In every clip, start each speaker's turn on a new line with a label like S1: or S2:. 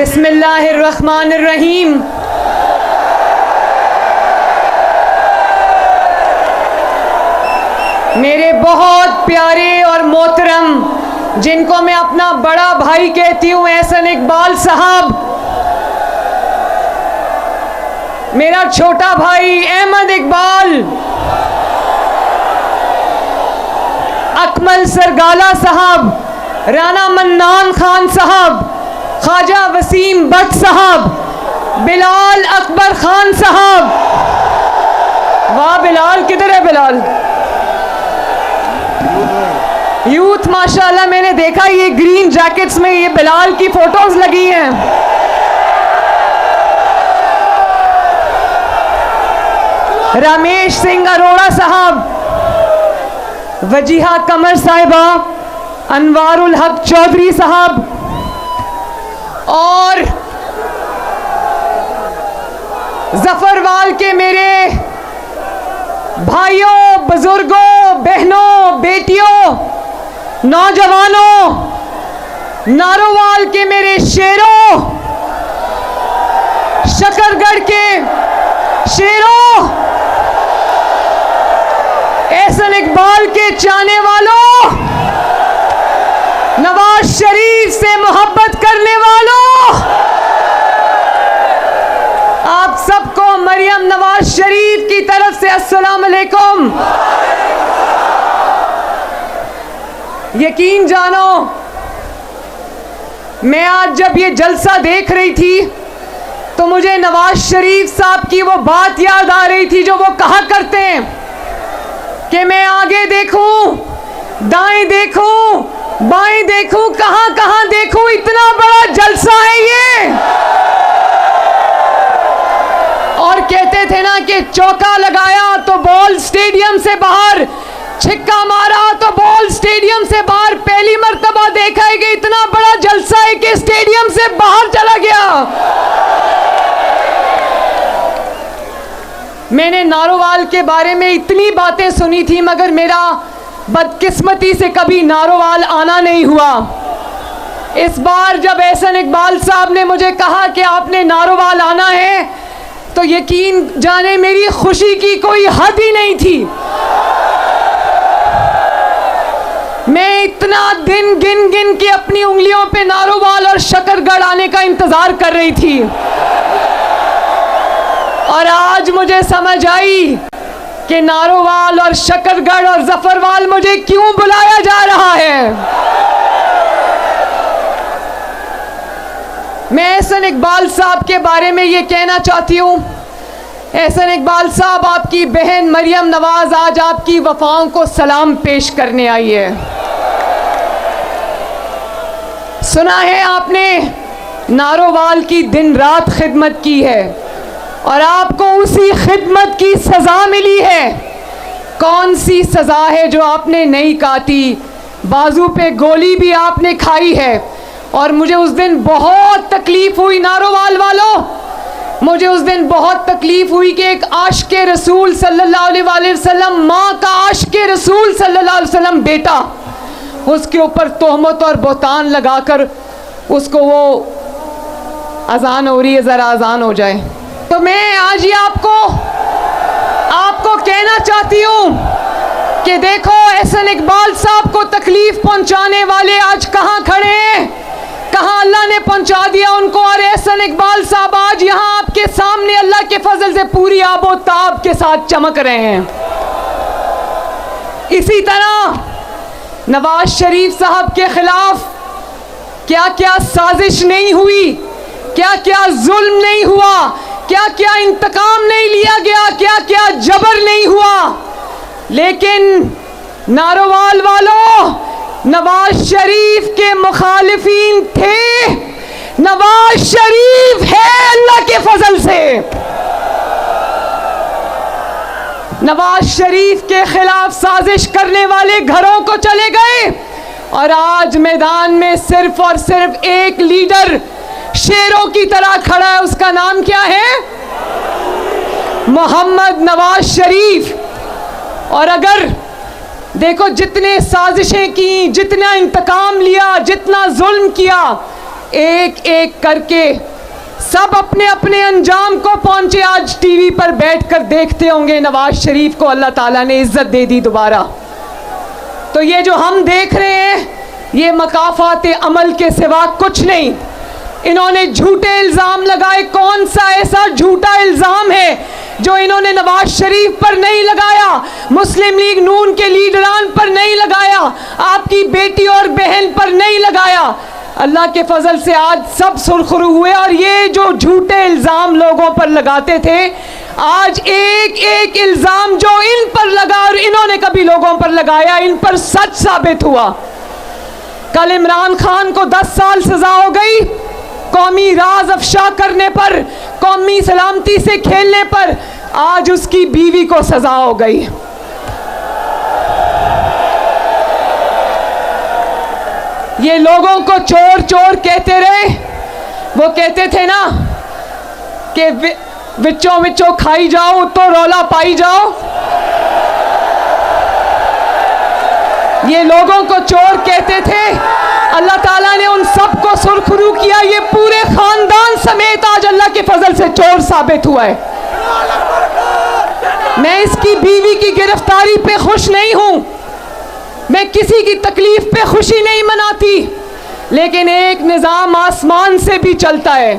S1: बिस्मिल्लाहिर्रहमानिर्रहीम। मेरे बहुत प्यारे और मोहतरम, जिनको मैं अपना बड़ा भाई कहती हूँ, एहसन इकबाल साहब, मेरा छोटा भाई अहमद इकबाल, अकमल सरगाला साहब, राना मन्नान खान साहब, ख्वाजा वसीम भट्ट साहब, बिलाल अकबर खान साहब। वाह बिलाल, किधर है बिलाल? यूथ माशाल्लाह, मैंने देखा ये ग्रीन जैकेट्स में ये बिलाल की फोटोज लगी हैं। रमेश सिंह अरोड़ा साहब, वजीहा कमर साहिबा, अनवारुल हक चौधरी साहब और जफरवाल के मेरे भाइयों, बुजुर्गों, बहनों, बेटियों, नौजवानों, नारोवाल के मेरे शेरों, शकरगढ़ के शेरों, एहसन इकबाल के चाहने वालों, नवाज शरीफ से मोहब्बत करने वालों, आप सबको मरियम नवाज शरीफ की तरफ से अस्सलाम अलैकुम। यकीन जानो, मैं आज जब ये जलसा देख रही थी तो मुझे नवाज शरीफ साहब की वो बात याद आ रही थी जो वो कहा करते हैं कि मैं आगे देखूं, दाएं देखूं, बाएं देखूं, कहां कहां देखूं, इतना बड़ा जलसा है ये। और कहते थे ना कि चौका लगाया तो बॉल स्टेडियम से बाहर, छिक्का मारा तो बॉल स्टेडियम से बाहर। पहली मर्तबा देखा है कि इतना बड़ा जलसा है कि स्टेडियम से बाहर चला गया। मैंने नारोवाल के बारे में इतनी बातें सुनी थी, मगर मेरा बदकिस्मती से कभी नारोवाल आना नहीं हुआ। इस बार जब एहसन इकबाल साहब ने मुझे कहा कि आपने नारोवाल आना है, तो यकीन जाने मेरी खुशी की कोई हद ही नहीं थी। मैं इतना दिन गिन गिन के अपनी उंगलियों पे नारोवाल और शकरगढ़ आने का इंतजार कर रही थी, और आज मुझे समझ आई कि नारोवाल और शकरगढ़ और जफरवाल मुझे क्यों बुलाया जा रहा है। मैं एहसन इकबाल साहब के बारे में ये कहना चाहती हूँ, एहसन इकबाल साहब, आपकी बहन मरियम नवाज आज आपकी वफाओं को सलाम पेश करने आई है। सुना है आपने नारोवाल की दिन रात खिदमत की है और आपको उसी खिदमत की सज़ा मिली है। कौन सी सज़ा है जो आपने नहीं काटी? बाजू पे गोली भी आपने खाई है। और मुझे उस दिन बहुत तकलीफ़ हुई, नारोवाल वालों, मुझे उस दिन बहुत तकलीफ़ हुई कि एक आशिक़े रसूल सल्लल्लाहु अलैहि वसल्लम, माँ का आशिक़े रसूल सल्लल्लाहु अलैहि वसल्लम बेटा, उसके ऊपर तोहमत और बहतान लगाकर उसको वो अजान हो रही है, ज़रा अजान हो जाए। तो मैं आज ये आपको कहना चाहती हूँ कि देखो, एहसन इकबाल साहब को तकलीफ पहुंचाने वाले आज कहाँ खड़े हैं, कहाँ अल्लाह ने पहुंचा दिया उनको, और एहसन इकबाल साहब आज यहाँ आपके सामने अल्लाह के फजल से पूरी आबो ताब के साथ चमक रहे हैं। इसी तरह नवाज शरीफ साहब के खिलाफ क्या क्या साजिश नहीं हुई, क्या क्या जुल्म नहीं हुआ, क्या क्या इंतकाम नहीं लिया गया, क्या क्या जबर नहीं हुआ। लेकिन नारोवाल वालों, नवाज शरीफ के मुखालिफिन थे, नवाज शरीफ है अल्लाह के फजल से। नवाज शरीफ के खिलाफ साजिश करने वाले घरों को चले गए, और आज मैदान में सिर्फ और सिर्फ एक लीडर शेरों की तरह खड़ा है। उसका नाम क्या है? मोहम्मद नवाज शरीफ। और अगर देखो, जितने साजिशें की, जितना इंतकाम लिया, जितना जुल्म किया, एक एक करके सब अपने अपने अंजाम को पहुंचे। आज टीवी पर बैठकर देखते होंगे नवाज शरीफ को अल्लाह ताला ने इज्जत दे दी दोबारा। तो ये जो हम देख रहे हैं ये मकाफात अमल के सिवा कुछ नहीं। इन्होंने झूठे इल्ज़ाम लगाए। कौन सा ऐसा झूठा इल्ज़ाम है जो इन्होंने नवाज शरीफ पर नहीं लगाया, मुस्लिम लीग नून के लीडरान पर नहीं लगाया, आपकी बेटी और बहन पर नहीं लगाया। अल्लाह के फजल से आज सब सुरखरू हुए। और ये जो झूठे इल्ज़ाम लोगों पर लगाते थे, आज एक एक इल्ज़ाम जो इन पर लगा और इन्होंने कभी लोगों पर लगाया, इन पर सच साबित हुआ। कल इमरान खान को 10 साल सजा हो गई कौमी राज अफशा करने पर, कौमी सलामती से खेलने पर। आज उसकी बीवी को सजा हो गई। ये लोगों को चोर चोर कहते रहे। वो कहते थे ना कि विचों विचों खाई जाओ तो रौला पाई जाओ। ये लोगों को चोर कहते थे। अल्लाह ताला ने उन सबको सुरखरू किया। ये पूरे खानदान समेत आज अल्लाह के फजल से चोर साबित हुआ है। मैं इसकी बीवी की गिरफ्तारी पे खुश नहीं हूं, मैं किसी की तकलीफ पे खुशी नहीं मनाती, लेकिन एक निज़ाम आसमान से भी चलता है।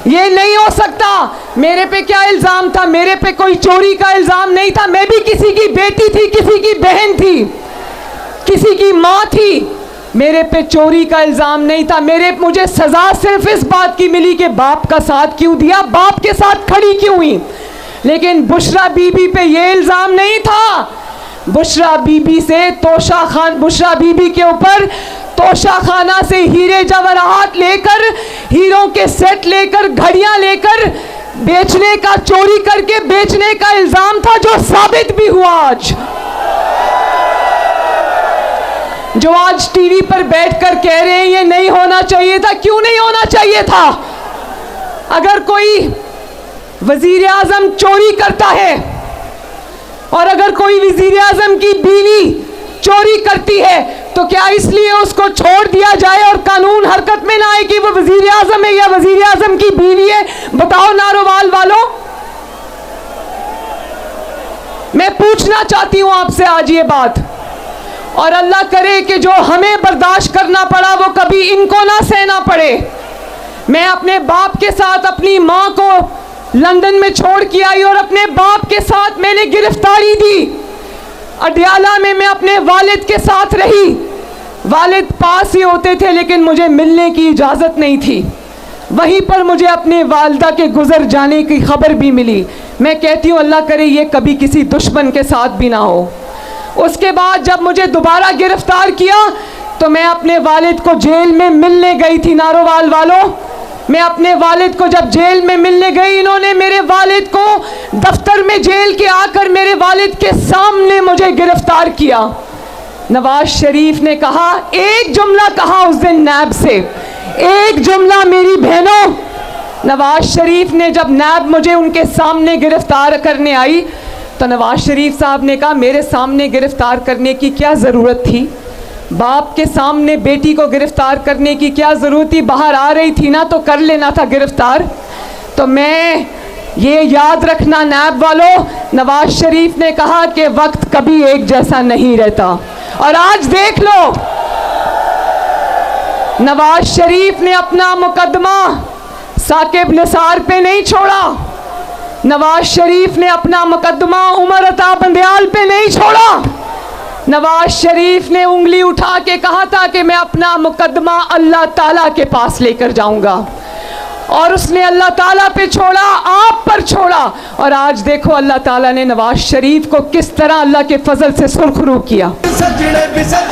S1: ये नहीं हो सकता। मेरे पे क्या इल्ज़ाम था? मेरे पे कोई चोरी का इल्ज़ाम नहीं था। मैं भी किसी की बेटी थी, किसी की बहन थी, किसी की माँ थी। मेरे पे चोरी का इल्ज़ाम नहीं था। मुझे सज़ा सिर्फ इस बात की मिली कि बाप का साथ क्यों दिया, बाप के साथ खड़ी क्यों हुई। लेकिन बुशरा बीबी पे ये इल्ज़ाम नहीं था। बुशरा बीबी के ऊपर तोशा खाना से हीरे जवाहरात लेकर, हीरों के सेट लेकर, घड़ियां लेकर बेचने का, चोरी करके बेचने का इल्ज़ाम था, जो साबित भी हुआ। आज जो आज टीवी पर बैठकर कह रहे हैं ये नहीं होना चाहिए था, क्यों नहीं होना चाहिए था? अगर कोई वजीर आजम चोरी करता है और अगर कोई वजीर आजम की बीवी चोरी करती है, तो क्या इसलिए उसको छोड़ दिया जाए और कानून हरकत में ना आए कि वो वजीर आजम है या वजीर आजम की बीवी है? बताओ नारोवाल वालों। मैं पूछना चाहती हूं आपसे आज ये बात, और अल्लाह करे कि जो हमें बर्दाश्त करना पड़ा वो कभी इनको ना सहना पड़े। मैं अपने बाप के साथ अपनी माँ को लंदन में छोड़ के आई और अपने बाप के साथ मैंने गिरफ्तारी दी। अडयाला में मैं अपने वालिद के साथ रही। वालिद पास ही होते थे लेकिन मुझे मिलने की इजाज़त नहीं थी। वहीं पर मुझे अपने वालिदा के गुजर जाने की खबर भी मिली। मैं कहती हूँ अल्लाह करे ये कभी किसी दुश्मन के साथ भी ना हो। उसके बाद जब मुझे दोबारा गिरफ्तार किया तो मैं अपने वालिद को जेल में मिलने गई थी। नारोवाल वालों, मैं अपने वालिद को जब जेल में मिलने गई, इन्होंने मेरे वालिद को दफ्तर में जेल के आकर मेरे वालिद के सामने मुझे गिरफ्तार किया। नवाज शरीफ ने कहा, एक जुमला कहा उस दिन नैब से, एक जुमला मेरी बहनों। नवाज शरीफ ने जब नैब मुझे उनके सामने गिरफ्तार करने आई तो नवाज शरीफ साहब ने कहा मेरे सामने गिरफ्तार करने की क्या ज़रूरत थी? बाप के सामने बेटी को गिरफ्तार करने की क्या ज़रूरत थी? बाहर आ रही थी ना तो कर लेना था गिरफ्तार। तो मैं ये याद रखना नैब वालों, नवाज शरीफ ने कहा कि वक्त कभी एक जैसा नहीं रहता। और आज देख लो, नवाज शरीफ ने अपना मुकदमा साकिब निसार पे नहीं छोड़ा। नवाज शरीफ ने अपना मुकदमा उमर अता बंदयाल पे नहीं छोड़ा। नवाज शरीफ ने उंगली उठा के कहा था कि मैं अपना मुकदमा अल्लाह ताला के पास लेकर जाऊंगा, और उसने अल्लाह ताला पे छोड़ा, आप पर छोड़ा। और आज देखो अल्लाह ताला ने नवाज शरीफ को किस तरह अल्लाह के फजल से सुरखरू किया।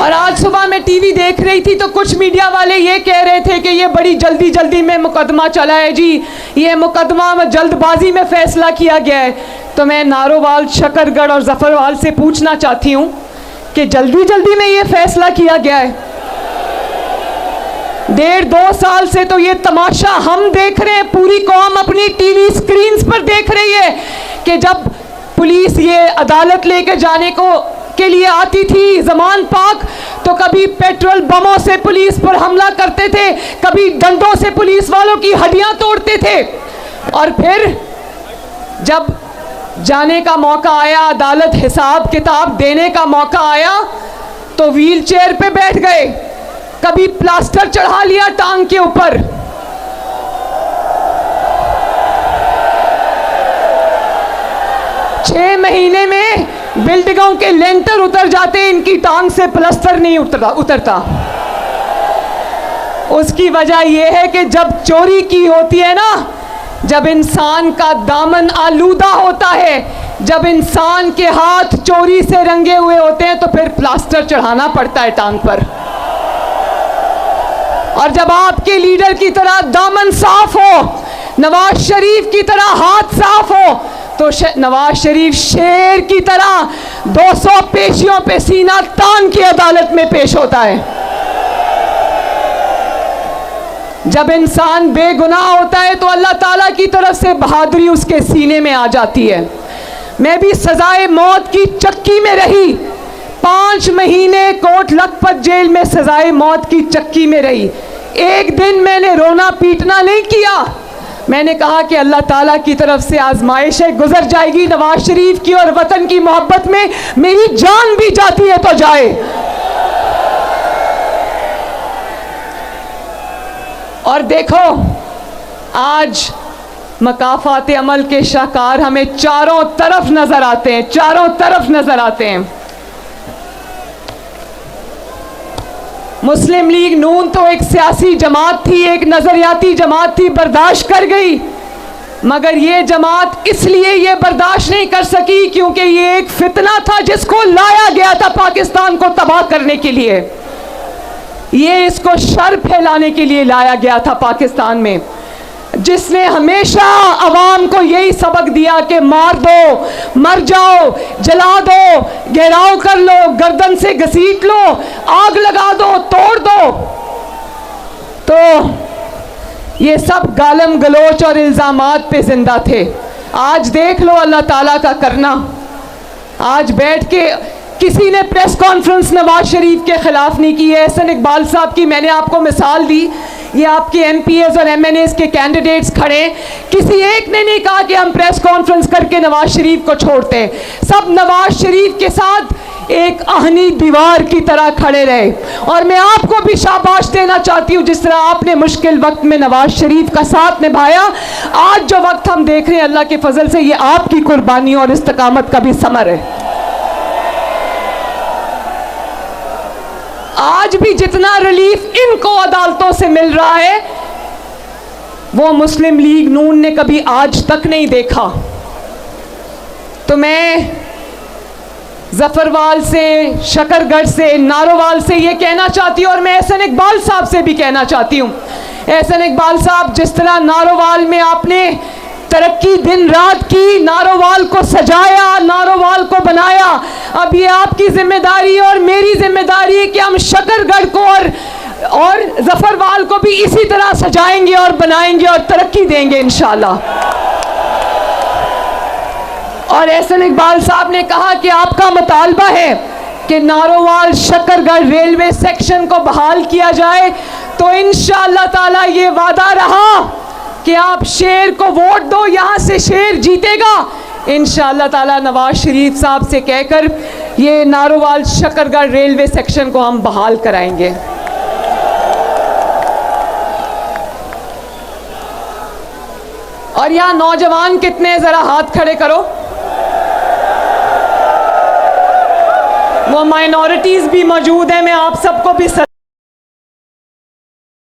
S1: और आज सुबह मैं टीवी देख रही थी तो कुछ मीडिया वाले ये कह रहे थे कि ये बड़ी जल्दी जल्दी में मुकदमा चला है जी, ये मुकदमा में जल्दबाजी में फैसला किया गया है। तो मैं नारोवाल, शकरगढ़ और जफरवाल से पूछना चाहती हूँ कि जल्दी जल्दी में ये फैसला किया गया है? 1.5-2 साल से तो ये तमाशा हम देख रहे हैं, पूरी कौम अपनी टीवी स्क्रीन्स पर देख रही है कि जब पुलिस ये अदालत लेकर जाने के लिए आती थी जमान पाक, तो कभी पेट्रोल बमों से पुलिस पर हमला करते थे, कभी डंडों से पुलिस वालों की हड्डियां तोड़ते थे, और फिर जब जाने का मौका आया, अदालत हिसाब किताब देने का मौका आया, तो व्हील चेयर पे बैठ गए, कभी प्लास्टर चढ़ा लिया टांग के ऊपर। छह महीने में बिल्डिंगों के लेंटर उतर जाते, इनकी टांग से प्लास्टर नहीं उतरता। उसकी वजह यह है कि जब चोरी की होती है ना, जब इंसान का दामन आलूदा होता है, जब इंसान के हाथ चोरी से रंगे हुए होते हैं, तो फिर प्लास्टर चढ़ाना पड़ता है टांग पर। और जब आपके लीडर की तरह दामन साफ हो, नवाज शरीफ की तरह हाथ साफ हो, तो नवाज शरीफ शेर की तरह 200 पेशियों पे सीना तान की अदालत में पेश होता है। जब इंसान बेगुनाह होता है तो अल्लाह ताला की तरफ से बहादुरी उसके सीने में आ जाती है। मैं भी सजाए मौत की चक्की में रही, 5 महीने कोट लखपत जेल में सजाए मौत की चक्की में रही। एक दिन मैंने रोना पीटना नहीं किया, मैंने कहा कि अल्लाह ताला की तरफ से आजमाइशें गुजर जाएगी नवाज शरीफ की, और वतन की मोहब्बत में मेरी जान भी जाती है तो जाए। और देखो आज मकाफात अमल के शाहकार हमें चारों तरफ नजर आते हैं, चारों तरफ नजर आते हैं। मुस्लिम लीग नून तो एक सियासी जमात थी, एक नजरियाती जमात थी, बर्दाश्त कर गई, मगर ये जमात इसलिए ये बर्दाश्त नहीं कर सकी क्योंकि ये एक फितना था जिसको लाया गया था पाकिस्तान को तबाह करने के लिए। ये इसको शर फैलाने के लिए लाया गया था पाकिस्तान में, जिसने हमेशा अवाम को यही सबक दिया कि मार दो, मर जाओ, जला दो, घेराव कर लो, गर्दन से घसीट लो, आग लगा दो, तोड़ दो। तो ये सब गालम गलोच और इल्जामात पे जिंदा थे। आज देख लो अल्लाह ताला का करना। आज बैठ के किसी ने प्रेस कॉन्फ्रेंस नवाज शरीफ के खिलाफ नहीं की है। एहसन इकबाल साहब की मैंने आपको मिसाल दी, ये आपके एमपीएस और एमएनएस के कैंडिडेट्स खड़े, किसी एक ने नहीं कहा कि हम प्रेस कॉन्फ्रेंस करके नवाज शरीफ को छोड़ते हैं। सब नवाज शरीफ के साथ एक आहनी दीवार की तरह खड़े रहे। और मैं आपको भी शाबाश देना चाहती हूँ, जिस तरह आपने मुश्किल वक्त में नवाज शरीफ का साथ निभाया। आज जो वक्त हम देख रहे हैं अल्लाह के फजल से, ये आपकी कुर्बानी और इस्तकामत का भी समर है। आज भी जितना रिलीफ इनको अदालतों से मिल रहा है वो मुस्लिम लीग नून ने कभी आज तक नहीं देखा। तो मैं जफरवाल से, शकरगढ़ से, नारोवाल से ये कहना चाहती हूँ, और मैं एहसन इकबाल साहब से भी कहना चाहती हूँ। एहसन इकबाल साहब, जिस तरह नारोवाल में आपने तरक्की दिन रात की, नारोवाल को सजाया, नारोवाल को बनाया, अब ये आपकी जिम्मेदारी और मेरी जिम्मेदारी है कि हम शकरगढ़ को और जफरवाल को भी इसी तरह सजाएंगे और बनाएंगे और तरक्की देंगे इंशाल्लाह। और एहसन इकबाल साहब ने कहा कि आपका मुतालबा है कि नारोवाल शकरगढ़ रेलवे सेक्शन को बहाल किया जाए, तो इंशाअल्लाह ताला ये वादा रहा कि आप शेर को वोट दो, यहाँ से शेर जीतेगा। इंशाअल्लाह ताला नवाज शरीफ साहब से कहकर ये नारोवाल शकरगढ़ रेलवे सेक्शन को हम बहाल कराएंगे। और यहाँ नौजवान कितने, जरा हाथ खड़े करो। वो माइनॉरिटीज भी मौजूद है, मैं आप सबको भी